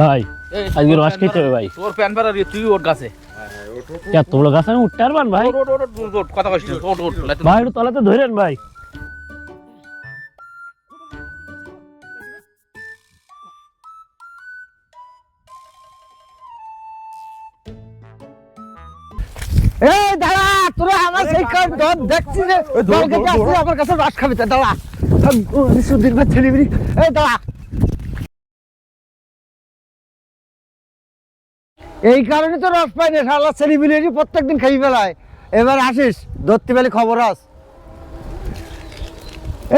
ভাই আজকে রস খেতে হবে ভাই। তোর প্যান পারা তুই ওর গাছে তোর গাছ আমি উঠতে পারবান ভাই? কথা কইছিস ওট ওট ভাই একটু তলাতে ধরেন ভাই। এই দাঁড়া, তোরা আমার সেই দেখছি যে আমার কাছে রস খাবি তো, দাঁড়া সুদিন ভাই ছেলেবিরি, এই দাঁড়া। এই কারণে তো রস পাই না, শালা ছেলেবিরি প্রত্যেকদিন খাই ফেলায়। এবার আসিস ধরতে পেলে খবর আস।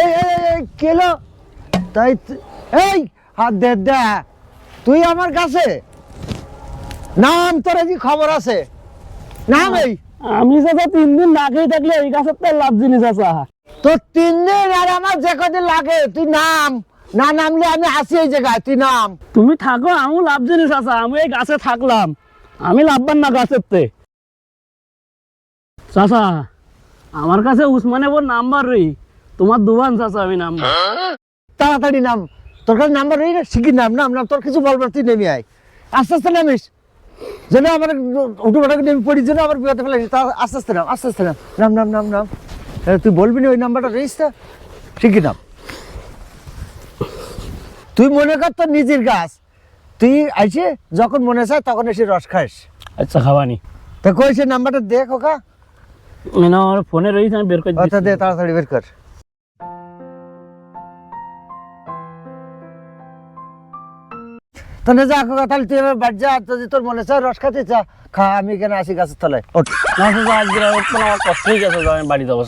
এই কেলো তাই এই হাত দে দে, তুই আমার কাছে নাম, তোর কি খবর আছে নাম? এই আমি চাচা 3 দিন না খেয়ে থাকলে এই গাছের তো লাভ জিনিস আছে। তোর 3 দিন আর আমার যে কদিন লাগে, তুই নাম, না নামলে আমি আসি এই জায়গায়, তুই নাম। তুমি থাকো, আমি লাভ জিনিস আছে, আমি এই গাছে থাকলাম, আমি লাভবান না গাছের তে। চাচা আমার কাছে উসমানে বোর নাম্বার রই, তোমার দোকান চাচা আমি নাম্বার। তাড়াতাড়ি নাম, তোর কাছে নাম্বার নেই না, শিখি নাম নাম নাম, তোর কিছু বলবার তুই নেমে আয়, আস্তে আস্তে নামিস, যেন আমার উঠো পাঠাকে নেমে পড়িস, যেন আমার বিপদে ফেলে আস্তে আস্তে নাম, আস্তে আস্তে নাম নাম নাম নাম নাম। তুই বলবি না ওই নাম্বারটা রইস তা, শিখি নাম। তুই মনে কর তোর নিজের গাছ, তুই আইসে যখন মনে চায় তখন এসে রস খাস। আচ্ছা খাবানি তা কই সে নাম্বারটা দে খোকা। না আমার ফোনে রয়েছে, আমি বের করে আচ্ছা দিচ্ছি। দে, তাড়াতাড়ি বের কর। তাহলে যা খোকা, তাহলে তুই এবার বাড়ি যা, যদি তোর মনে চায় রস খাতে চা খা, আমি এখানে আসি গাছের তলায়। ওঠ। না চাচা আজকে আর উঠবো না, আমার কষ্ট হয়ে গেছে, আমি বাড়ি যাবো।